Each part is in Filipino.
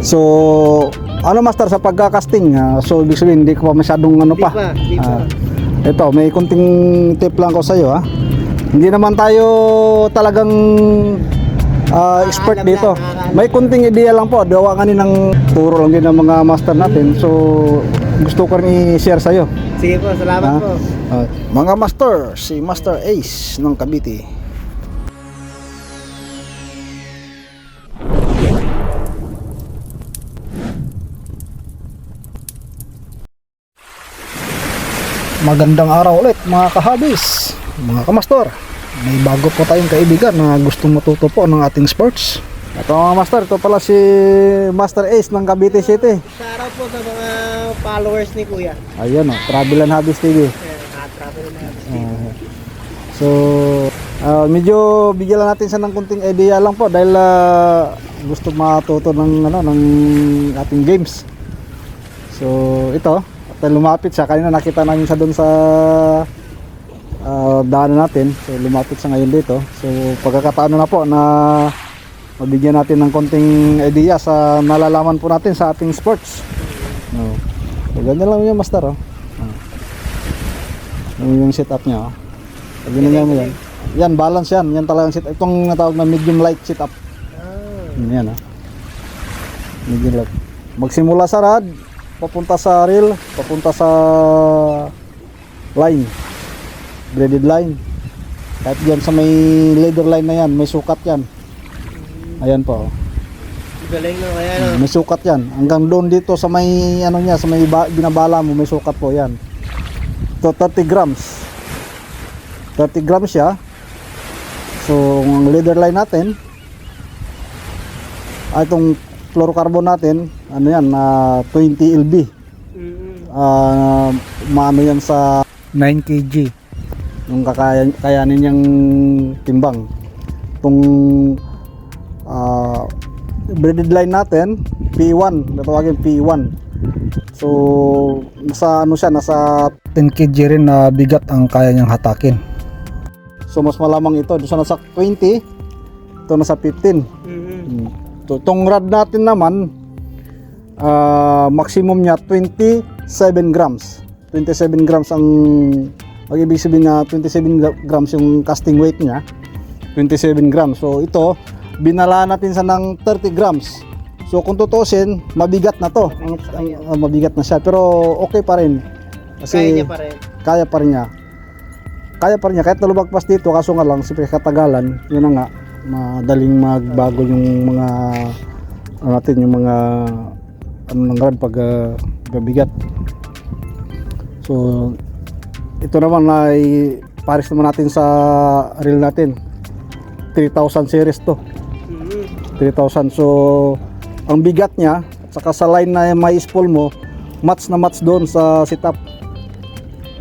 So, ano master sa pagka-casting? So, ibig sabihin, hindi ko pa masyadong ano pa. Di pa. Ito, may kunting tip lang ko sa iyo ha. Hindi naman tayo talagang expert dito. May kunting idea lang po. Dawa nga ng turo lang din ng mga master natin. So, gusto ko rin i-share sa iyo. Sige po, salamat po. Mga master, si Master Ace ng Cavite. Magandang araw ulit mga kahabis, mga kamastor. May bago po tayong kaibigan na gustong matuto po ng ating sports. Ito mga master, ito pala si Master Ace ng Cavite City. Shoutout po sa mga followers ni Kuya. Ayun o, Travel and Hobbies TV. Travel and Hobbies. So, medyo bigyan lang natin siya ng kunting idea lang po dahil gusto matuto ng, ng ating games. So, ito. At lumapit siya, kanina nakita namin siya doon sa daanan natin. So lumapit siya ngayon dito. So pagkakataon na po na mabigyan natin ng konting idea sa nalalaman po natin sa ating sports. So ganyan lang yung master. Yung setup niya. Ganyan mo yan. Yan, balance yan. Yan talagang setup. Itong natawag na medium light setup. Yan medium light. Magsimula sa rad, papunta sa reel, papunta sa line, braided line. Kahit dyan sa may leader line na yan, may sukat yan. Ayan po. Galing na kaya. May sukat yan. Hanggang doon dito sa may ano niya, sa may binabala mo, may sukat po yan. So 30 grams. 30 grams siya. So ang leader line natin, itong fluorocarbon natin, ano yan, 20 LB. Maano yan sa 9 kg. Yung kakayanin niyang timbang. Itong braided line natin, P1, natawagin P1. So, nasa ano siya, nasa 10 kg rin na bigat ang kaya niyang hatakin. So, mas malamang ito. Doon sa nasa 20, ito nasa 15. So, itong rod natin naman, maximum niya 27 grams. 27 grams ang ibig sabihin na 27 grams yung casting weight niya. 27 grams. So ito, binala natin sa ng 30 grams. So kung tutusin, mabigat na to. Mabigat na siya. Pero okay pa rin. Kasi kaya niya pa rin. Kaya pa rin niya. Kaya pa rin niya. Kahit nalubagpas dito, kaso nga lang, siyempre katagalan, yun na nga, madaling magbago yung mga natin, yung mga ng rod pag gabigat. So ito naman ay pares naman natin sa reel natin. 3000 series to. 3000. So ang bigat niya at saka sa line na may spool mo, match na match doon sa setup.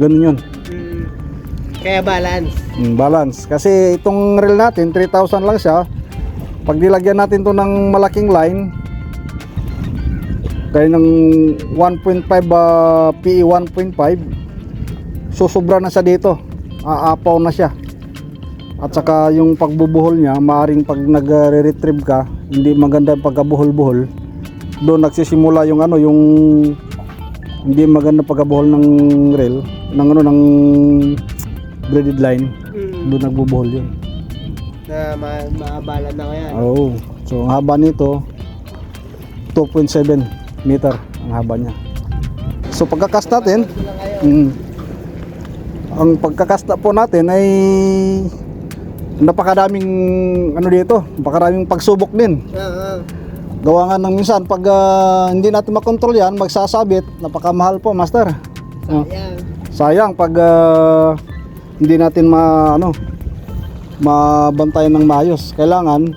Ganun yun. Kaya balance. Balance. Kasi itong reel natin 3000 lang siya. Pag nilagyan natin to ng malaking line, kaya ng 1.5 PE 1.5, susubra na siya dito. Aapaw na siya. At saka yung pagbubuhol niya, maaring pag nagre-retrieve ka, hindi maganda yung pagkabuhol-buhol. Doon nagsisimula yung yung hindi maganda pagkabuhol ng reel, ng braided line. Doon nagbubuhol yun. Na maabala na kaya. Oo. So ang haba nito 2.7 meter ang haba niya. So pagkakast natin, ang pagkakasta po natin ay napakadaming dito, napakadaming pagsubok din. Gawa nga ng minsan pag hindi natin makontrol yan, magsasabit, napakamahal po master. Sayang pag hindi natin mabantayan ng maayos. Kailangan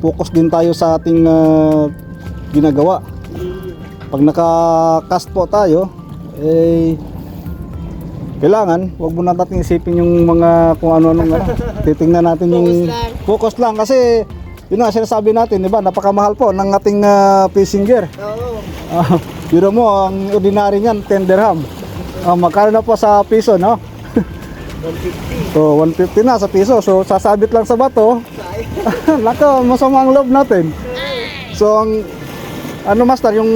focus din tayo sa ating ginagawa. Pag naka-cast po tayo, kailangan wag muna natin isipin yung mga kung ano-anong titingnan natin yung focus lang kasi yun nga sinasabi natin, di ba? Napakamahal po ng ating fishing gear. Biro mo, ang ordinary niyan 10 dirham. Magkano na po sa piso, no? 150. So 150 na sa piso. So sasabit lang sa bato. Nako, masama ang loob natin. So ang Ano master, yung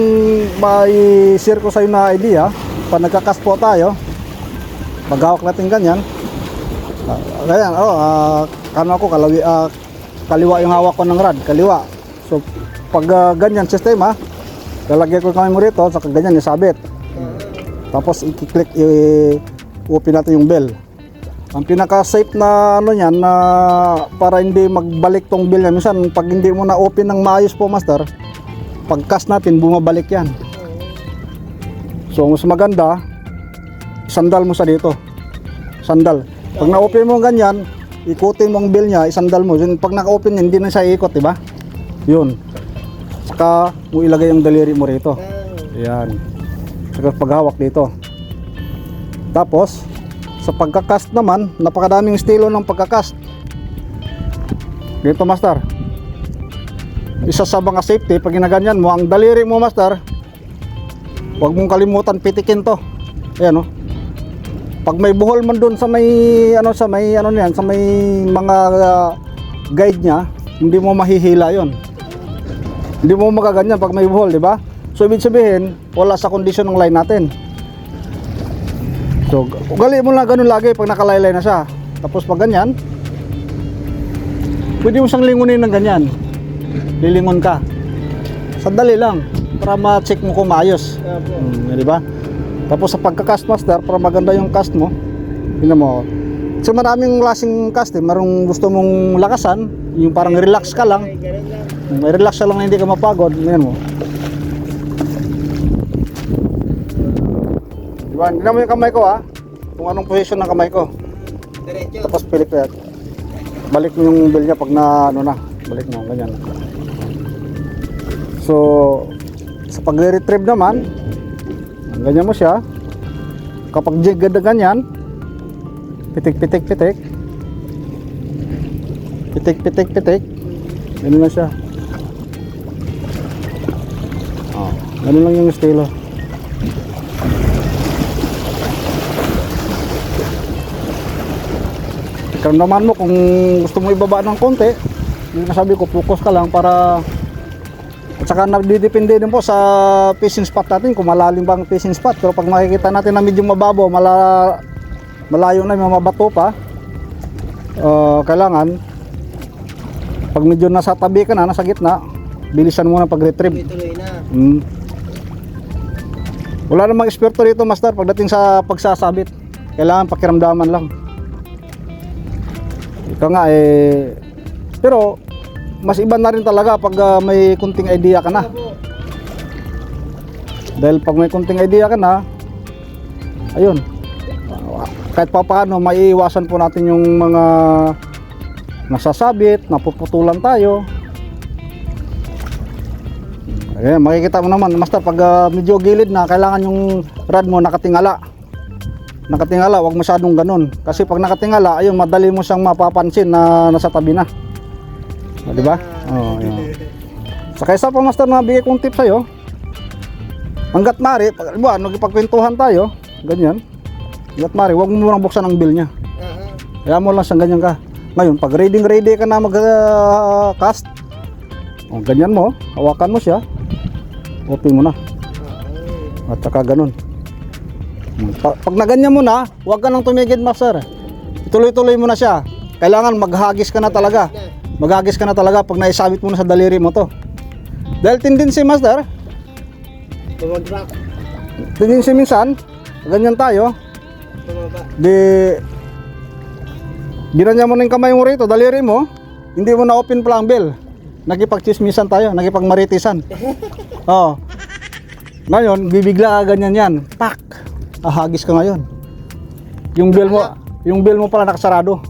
may share ko sa'yo na idea, pag nagkakas po tayo, maghawak natin ganyan. Ganyan, kano ako, kaliwa yung hawak ko ng rod, kaliwa. So, pag ganyan sistema, lalagyan ko kami mo rito, saka ganyan isabit. Tapos i-click, i-open natin yung bell. Ang pinaka-safe na ano yan, na para hindi magbalik tong bell niya. Minsan, pag hindi mo na-open ng maayos po master, pag-cast natin, bumabalik yan. So, mas maganda, sandal mo sa dito. Sandal. Pag na-open mo ganyan, ikutin mo ang bell niya, isandal mo. Yun, pag naka-open yan, hindi na siya ikot, diba? Yun. Saka, mo ilagay ang daliri mo rito. Ayan. Saka paghawak dito. Tapos, sa pagkakast naman, napakadaming estilo ng pagkakast. Dito, master. Isa sa mga safety, pag ginaganyan mo, ang daliri mo master, huwag mong kalimutan pitikin to. Ayan o. Pag may buhol man doon sa may sa may mga guide niya, hindi mo mahihila yon. Hindi mo magaganyan pag may buhol, di ba? So ibig sabihin, wala sa kondisyon ng line natin. So ugali mo lang ganun lagi pag nakalaylay na siya. Tapos pag ganyan, pwede mo siyang lingunin ng ganyan. Lilingon ka. Sandali lang para ma-check mo kung maayos. Di ba? Tapos sa pagka-cast master, para maganda yung cast mo, tingnan mo. So maraming klaseng cast eh. Marong gusto mong lakasan, yung parang relax ka lang. May relax ka lang na hindi ka mapagod. Tingnan mo. Diba? Tingnan mo yung kamay ko ha. Kung anong position ng kamay ko. Diretso. Tapos pilik ko yan. Balik mo yung bell niya pag na balik mo ganyan. So sa pag-retrieve naman, ganyan mo siya. Kapag ganda ganyan, pitik. Ganun na siya. Ganun lang yung estilo. Karamdaman mo kung gusto mo ibaba ng konti, yung nasabi ko, focus ka lang para. At saka nagdidepende din po sa fishing spot natin kung malalim bang fishing spot. Pero pag makikita natin na medyo mababaw, malayo na, may mabato pa, kailangan pag medyo nasa tabi ka na, nasa gitna, bilisan mo na pag-retrieve. Tuloy na. Wala namang eksperto dito master pagdating sa pagsasabit. Kailangan pakiramdaman lang. Ito nga pero mas iba na rin talaga pag may kunting idea ka na. Dahil pag may kunting idea ka na, ayun, kahit pa paano maiiwasan po natin yung mga nasasabit, napuputulan tayo. Ayan, makikita mo naman master pag medyo gilid na, kailangan yung rod mo nakatingala. Wag masyadong ganun. Kasi pag nakatingala, ayun, madali mo siyang mapapansin na nasa tabi na. Di ba? Ayan. Sa kaysa pa master na bigay kong tip sa'yo, hanggat mari, nagpagkwentuhan tayo, ganyan, hanggat mari, huwag mo muna buksan ang bill niya. Kaya mo lang siyang ganyan ka. Ngayon, pag ready ka na mag-cast, ganyan mo, hawakan mo siya, open mo na. At saka ganun. Pag naganyan mo na, huwag ka nang tumigid master. Tuloy-tuloy mo na siya. Kailangan maghagis ka na talaga. Maghagis ka na talaga pag naisabit mo na sa daliri mo to. Dahil tendency master, Bumagrak. tendency minsan, ganyan tayo, Bumaba. ginanya mo na yung kamay mo rito, daliri mo, hindi mo na open pa ang bell. Nakipagchismisan tayo, nakipagmaritisan. Ngayon, bibigla ka ganyan yan. Pak! Ahagis ka ngayon. Yung bell mo pala nakasarado.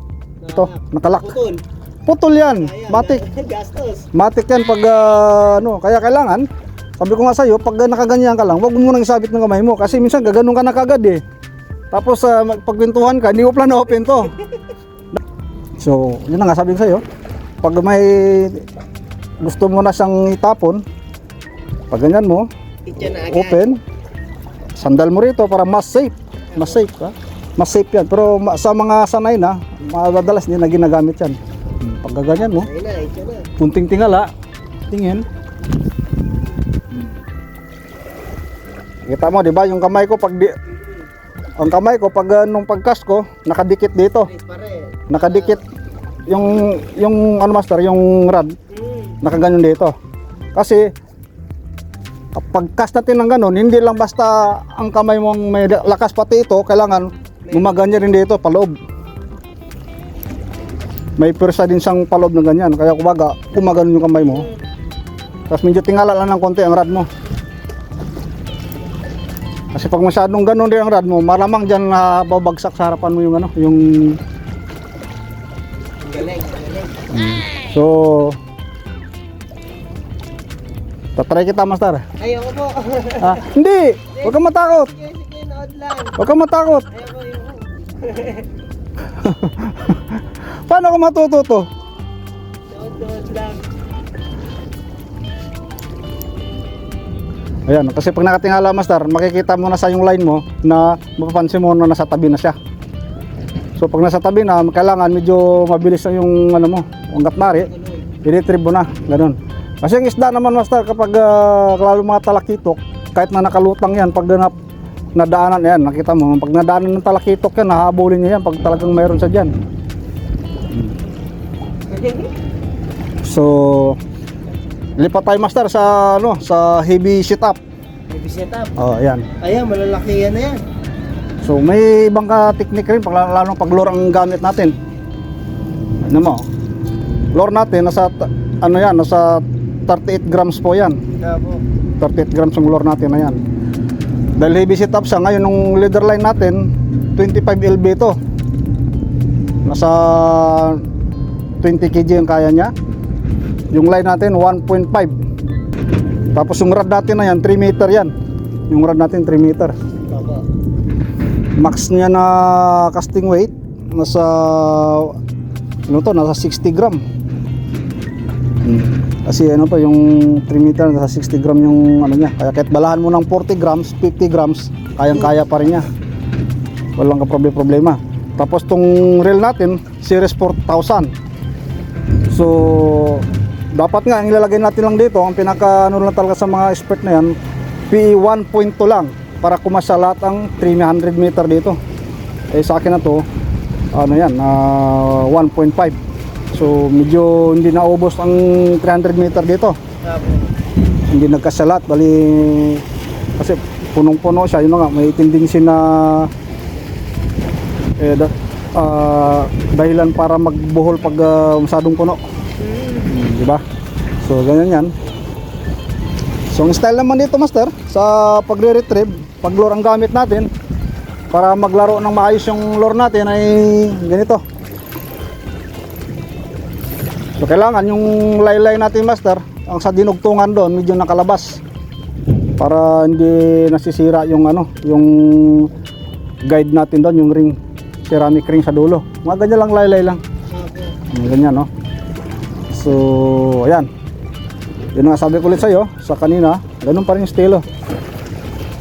Ito, nakalak. Putol yan. Matik. Gastos. Matik yan pag kaya kailangan, sabi ko nga sa'yo, pag nakaganyan ka lang, huwag mo nang isabit ng kamay mo. Kasi minsan gaganon ka na kagad eh. Tapos pagpintuhan ka, hindi mo plan na open to. So, yun na nga sabi ko sa'yo. Pag may gusto mo na siyang itapon, pag ganyan mo, open, sandal mo rito para mas safe. Mas safe ha? Mas safe yan. Pero sa mga sanay na, madalas hindi na ginagamit yan. Pag ganyan mo, kunting tingala, tingin. Kita mo, di ba? Yung kamay ko pag ang kamay ko pag nung pagcast ko, nakadikit dito. Pare. Nakadikit yung ano master, yung rod, nakaganyan dito. Kasi kapag cast natin ng ganun, hindi lang basta ang kamay mong may lakas, pati ito, kailangan gumaganyan rin dito, paloob. May pwersa din siyang paloob ng ganyan, kaya kumbaga, gumaganon yung kamay mo. Tapos medyo tingala lang ng konti ang rod mo. Kasi pag masyadong ganun din ang rod mo, malamang dyan babagsak sa harapan mo yung ano, yung... Galing. So, tatry kita master. Ayoko po. Ah, hindi, huwag kang matakot. Sige, nood lang. Huwag kang matakot. Ayoko yung... Paano ka matututo? Nood lang. Ayan, kasi pag nakatingala master, makikita mo na sa yung line mo na mapapansin mo na nasa tabi na siya. So pag nasa tabi na, kailangan medyo mabilis na yung ano mo, hanggat mari, i-retrieve mo na, ganun. Kasi yung isda naman master, kapag lalo mga talakitok, kahit na nakalutang yan, pag nadaanan yan, nakita mo, pag nadaanan ng talakitok yan, nahabulin niya yan pag talagang mayroon sa dyan. So, lipat tayo master sa ano, sa heavy sit-up. May setup. Oh, ayan. Ayan, malalaki yan na yan. So may ibang technique rin lalo pag lure ang gamit natin. Ano mo? Lure natin nasa ano yan, nasa 38 grams po yan. Opo. 38 grams ang lure natin, ayan. Dahil heavy setup siya, ngayon nung leader line natin 25 lb to. Nasa 20 kg ang kaya niya. Yung line natin 1.5. Tapos yung rod natin na yan 3 meter yan. Yung rod natin 3 meter. Opo. Max niya na casting weight nasa ano to, nasa 60 gram. Kasi ano to, yung 3 meter nasa 60 gram yung ano niya. Kaya kahit balahan mo ng 40 grams, 50 grams, kayang-kaya pa rin niya. Walang problema. Tapos tong reel natin, series 4000. So dapat nga ang ilalagay natin lang dito, ang pinaka ano lang talaga sa mga expert na yan, PE 1.2 lang para kumasya lahat ang 300 meter dito. Eh sa akin na to, ano yan, 1.5. So medyo hindi naubos ang 300 meter dito. Opo. Hindi nagkasya lahat, bali kasi punong-puno siya, yun nga, may tendency na dahilan para magbuhol pag masyadong puno. Diba? So ganyan yan. So ang style naman dito master, sa pagre-retrieve, pag lure ang gamit natin, para maglaro ng maayos yung lure natin ay ganito. So kailangan yung laylay natin master, ang sa dinugtungan doon medyo nakalabas, para hindi nasisira yung ano, yung guide natin doon, yung ring, ceramic ring sa dulo. Mga ganyan lang, laylay lang. Ganyan, no? So ayan, yun nga sabi ko ulit sa'yo sa kanina, ganun pa rin yung estilo.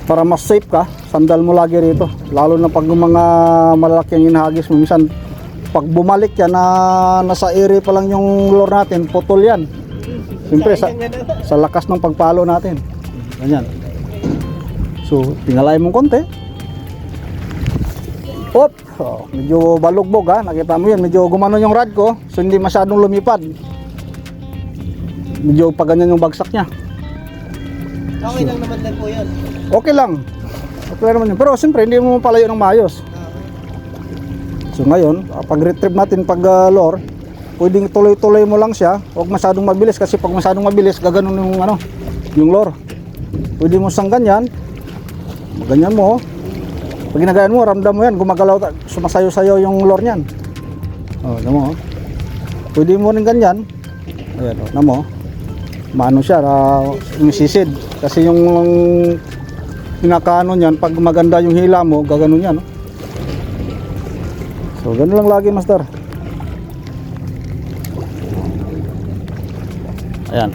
Para mas safe ka, sandal mo lagi rito. Lalo na pag mga malalaki ang hinahagis mo, minsan pag bumalik yan na nasa ere pa lang yung lure natin, putol yan. Siyempre sa lakas ng pagpalo natin. Ganyan. So tingalay mong konti. Op! Oh, medyo balugbog ha, nakita mo yun, medyo gumano yung rod ko, so hindi masyadong lumipad. Medyo pa ganyan yung bagsak niya. Okay lang naman din po yun. Okay lang. Okay lang naman yun. Pero siyempre hindi mo palayo ng maayos. So ngayon, pag retrieve natin pag lure, pwedeng tuloy-tuloy mo lang siya. Huwag masyadong mabilis kasi pag masyadong mabilis, gaganon yung ano, yung lure. Pwede mo sang ganyan. Ganyan mo. Pag ginagayan mo, ramdam mo yan, gumagalaw, sumasayo-sayo yung lure niyan. Oh, alam mo. Pwede mo rin ganyan. Ayan, alam mo. Maano siya, umisisid. Kasi yung pinakaano niyan, pag maganda yung hila mo, gaganon yan. No? So, ganun lang lagi, master. Ayan.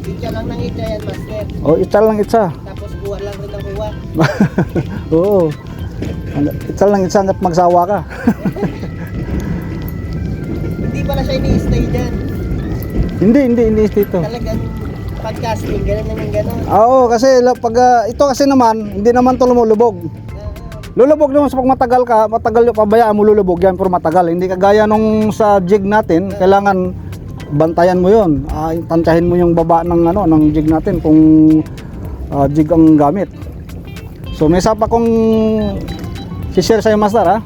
Itcha lang ng itcha yan, master. Oh, itsa lang itsa. Tapos buwan lang rin ang buwan. Oo. Itsa lang itsa hanggat magsawa ka. pala siya ini-stay dyan. Hindi dito. Talagang podcasting, ganun lang yung ganun. Oo, kasi pag ito kasi naman, hindi naman to lumulubog. Lulubog naman sa pag matagal yung pabayaan mo lulubog yan, pero matagal. Hindi kagaya nung sa jig natin, kailangan bantayan mo yun. Tansyahin mo yung baba ng ng jig natin kung jig ang gamit. So may isa pa kong share sa'yo, master, ha.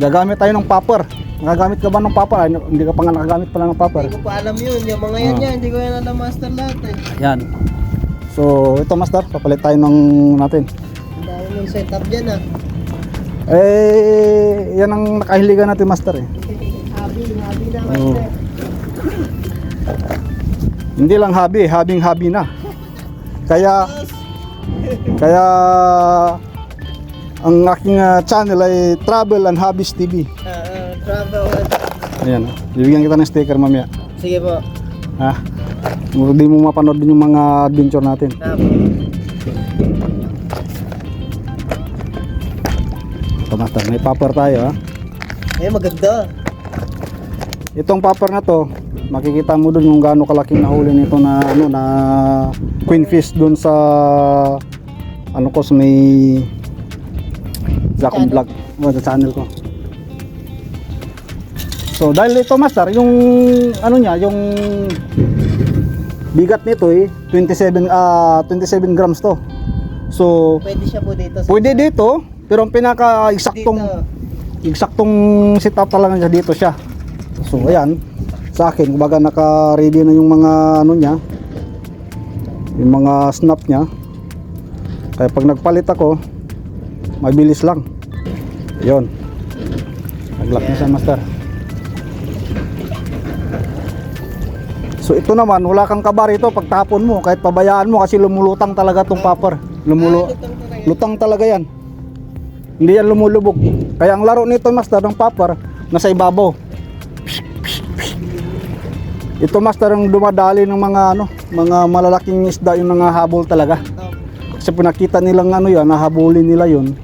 Gagamit tayo ng popper. Nakagamit ka ba ng popper? Hindi ka pa nga nakagamit pala ng popper. Hindi ko pa alam yun. Yung mga yan yan, hindi ko yan alam, master, lahat eh. Yan. So ito, master, papalit tayo ng natin. Ang dami mong setup dyan ah. Yan ang nakahiligan natin, master, eh. Habi na, Oo. master. Hindi lang hobby na. Kaya ang aking channel ay Travel and Hobbies TV. Travel. Ayan, bibigyan kita ng sticker mamaya. Sige po. Ha? Hindi mo mapanood din yung mga adventure natin. Ito, master, may popper tayo, ha. Maganda. Itong popper na to, makikita mo dun yung gaano kalaking nahuli nito na na queenfish dun sa ko sa may Zacom Vlog, sa channel ko. So dahil ito, master, yung yung bigat nito 27 grams to. So Pwede siya po dito. pwede dito, pero ang pinaka eksaktong setup talaga niya dito siya. So ayan, sa akin kumbaga naka-ready na yung mga niya, yung mga snap niya. Kaya pag nagpalit ako, mabilis lang. Ayun, nag-lock na siya, master. So ito naman, wala kang kabar ito pagtapon mo, kahit pabayaan mo kasi lumulutang talaga tong popper. Lutang talaga yan. Hindi yan lumulubog. Kaya ang laro nito, master, ng popper, nasa ibabaw. Ito, master, ang dumadali ng mga malalaking isda, yung mga habol talaga. Kasi pinakita nilang yan, nahabulin nila yun.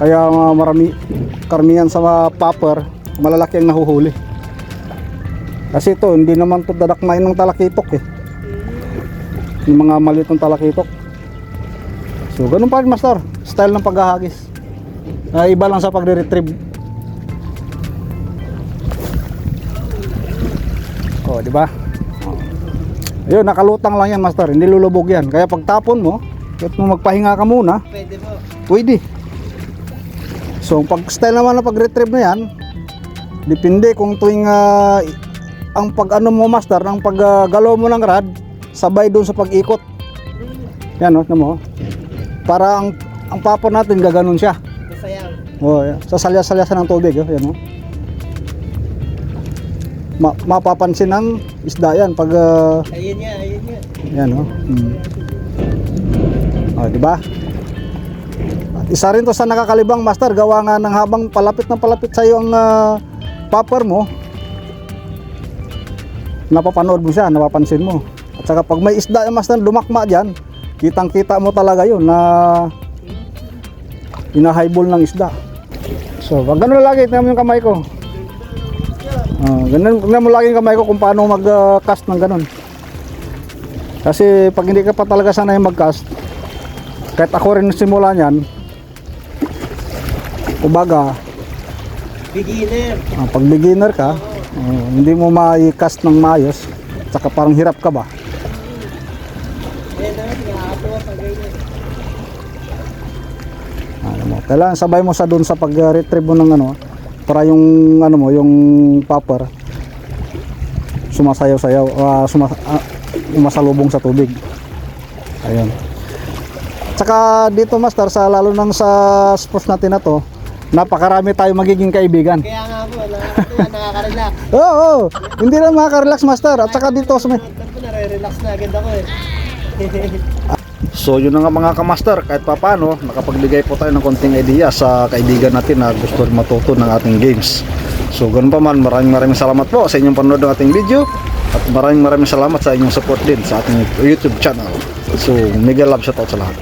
Kaya karamihan sa popper, malalaki ang nahuhuli. Kasi ito, hindi naman ito dadakmain ng talakitok eh. Yung mga maliit ng talakitok. So, ganun pa rin, master. Style ng paghahagis. Iba lang sa pagre-retrieve. Oh, di ba? Ayun, nakalutang lang yan, master. Hindi lulubog yan. Kaya pagtapon mo, kahit mo magpahinga ka muna, Pwede po. pwede. So, pag style naman ng pag-retrieve na yan, depende kung tuwing ang mo, master, ang paggalaw mo ng rod, sabay doon sa pag-ikot. Yan, mo. Para ang popper natin gaganon siya. Masayang. Oh, yan. Sasalya-salyasan ng tubig, yan, mapapansin ng isda yan pag Ayun nga. yan, di ba? At isa rin to sa nakakalibang, master, gawa nga ng habang palapit sa iyo ang popper mo, napapanood mo siya, napapansin mo. At saka pag may isda yung, master, dumakma diyan, kitang-kita mo talaga yun na hinahighball ng isda. So, pag ganun lagi, tingnan mo yung kamay ko. Ganun mo lagi yung kamay ko kung paano mag-cast ng ganun. Kasi pag hindi ka pa talaga sanay mag-cast, kahit ako rin simula niyan, kumbaga, Beginner. pag beginner ka, hindi mo ma-cast ng maayos, saka parang hirap ka ba? Ayun na, nakakatuwa pag ganyan. Kailangan sabay mo sa doon sa pag-retrieve mo ng para yung yung popper sumasayaw-sayaw, umasalubong sa tubig. Ayun. Tsaka dito, master, lalo nang sa sports natin na to, napakarami tayo magiging kaibigan. Kaya nga po, nakaka-relax. Oo, hindi lang makaka-relax, master. At saka dito sa may nare-relax na agad ako eh. So yun na nga, mga kamaster, kahit papaano nakapagbigay po tayo ng konting idea sa kaibigan natin na gusto matuto ng ating games. So ganun pa man, maraming salamat po sa inyong panonood ng ating video, at maraming salamat sa inyong support din sa ating YouTube channel. So mega love shoutout sa lahat.